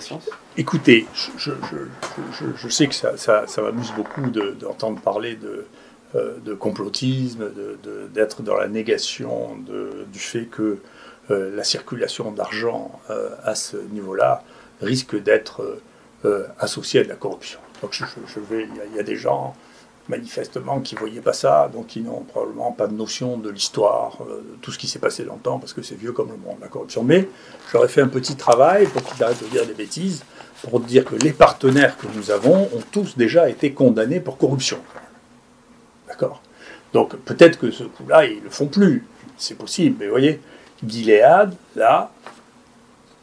science? Écoutez, je sais que ça m'amuse beaucoup d'entendre parler de complotisme, d'être dans la négation du fait que la circulation d'argent à ce niveau-là risque d'être associée à de la corruption. Donc il y a des gens manifestement qui ne voyaient pas ça, donc qui n'ont probablement pas de notion de l'histoire, de tout ce qui s'est passé dans le temps, parce que c'est vieux comme le monde, la corruption. Mais j'aurais fait un petit travail pour qu'ils arrêtent de dire des bêtises, pour dire que les partenaires que nous avons ont tous déjà été condamnés pour corruption. D'accord? Donc peut-être que ce coup-là, ils ne le font plus. C'est possible, mais vous voyez, Gilead, là,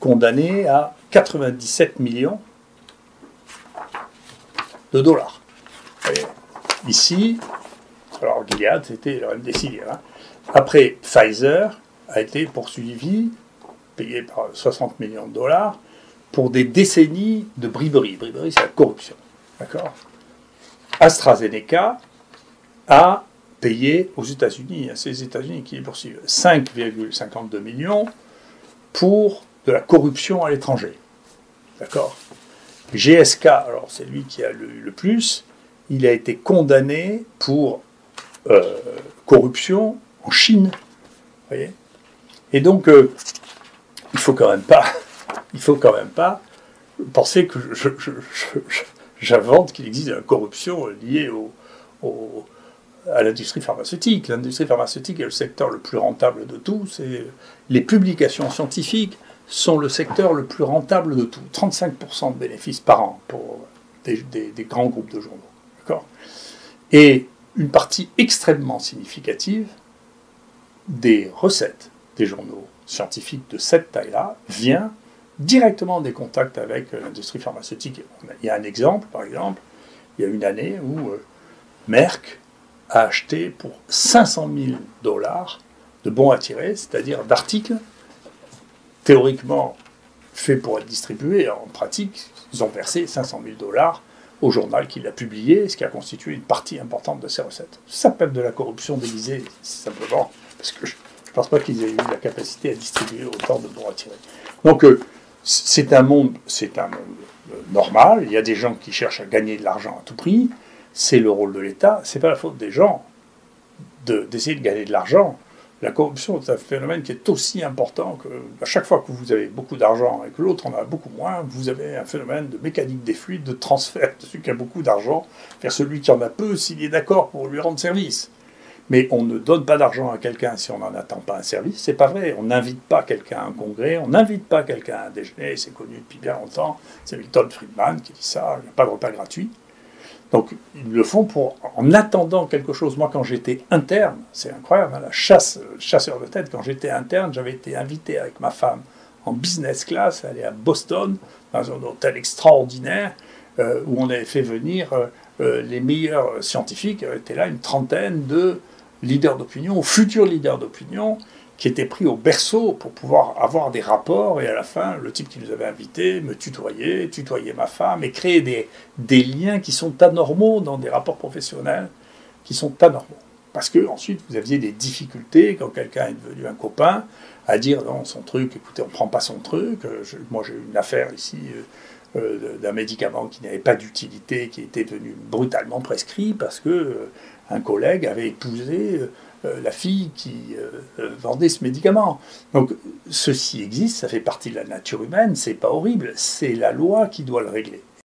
condamné à 97 millions de dollars. Vous voyez, ici, alors Gilead, c'était le remdesivir. Hein. Après, Pfizer a été poursuivi, payé par 60 millions de dollars, pour des décennies de briberie. Briberie, c'est la corruption. D'accord? AstraZeneca a payé aux États-Unis, c'est les États-Unis qui les poursuivent, 5,52 millions pour de la corruption à l'étranger. D'accord? GSK, alors c'est lui qui a le plus, il a été condamné pour corruption en Chine. Vous voyez? Et donc, il faut quand même pas penser que j'invente qu'il existe de la corruption liée à l'industrie pharmaceutique. L'industrie pharmaceutique est le secteur le plus rentable de tous. Et les publications scientifiques sont le secteur le plus rentable de tout. 35% de bénéfices par an pour des grands groupes de journaux. D'accord ? Et une partie extrêmement significative des recettes des journaux scientifiques de cette taille-là vient directement des contacts avec l'industrie pharmaceutique. Il y a un exemple, par exemple, il y a une année où Merck a acheté pour 500 000 dollars de bons à tirer, c'est-à-dire d'articles théoriquement faits pour être distribués. En pratique, ils ont versé 500 000 dollars au journal qui l'a publié, ce qui a constitué une partie importante de ses recettes. Ça s'appelle de la corruption déguisée, simplement, parce que je ne pense pas qu'ils aient eu la capacité à distribuer autant de bons à tirer. Donc, c'est un monde normal. Il y a des gens qui cherchent à gagner de l'argent à tout prix. C'est le rôle de l'État. C'est pas la faute des gens d'essayer de gagner de l'argent. La corruption est un phénomène qui est aussi important que à chaque fois que vous avez beaucoup d'argent et que l'autre en a beaucoup moins, vous avez un phénomène de mécanique des fluides, de transfert de celui qui a beaucoup d'argent vers celui qui en a peu s'il est d'accord pour lui rendre service. Mais on ne donne pas d'argent à quelqu'un si on n'en attend pas un service. C'est pas vrai. On n'invite pas quelqu'un à un congrès, on n'invite pas quelqu'un à un déjeuner. C'est connu depuis bien longtemps. C'est Milton Friedman qui dit ça. Il n'y a pas de repas gratuit. Donc, ils le font en attendant quelque chose. Moi, quand j'étais interne, c'est incroyable, hein, chasseur de tête, quand j'étais interne, j'avais été invité avec ma femme en business class, aller à Boston, dans un hôtel extraordinaire, où on avait fait venir les meilleurs scientifiques. Il y était là une trentaine de leaders d'opinion, futurs leaders d'opinion, qui étaient pris au berceau pour pouvoir avoir des rapports, et à la fin, le type qui nous avait invités me tutoyait ma femme, et créer des liens qui sont anormaux dans des rapports professionnels, qui sont anormaux. Parce que ensuite, vous aviez des difficultés, quand quelqu'un est devenu un copain, à dire, non, son truc, écoutez, on ne prend pas son truc. Moi, j'ai eu une affaire ici d'un médicament qui n'avait pas d'utilité, qui était devenu brutalement prescrit, parce que un collègue avait épousé la fille qui vendait ce médicament. Donc, ceci existe, ça fait partie de la nature humaine, c'est pas horrible, c'est la loi qui doit le régler.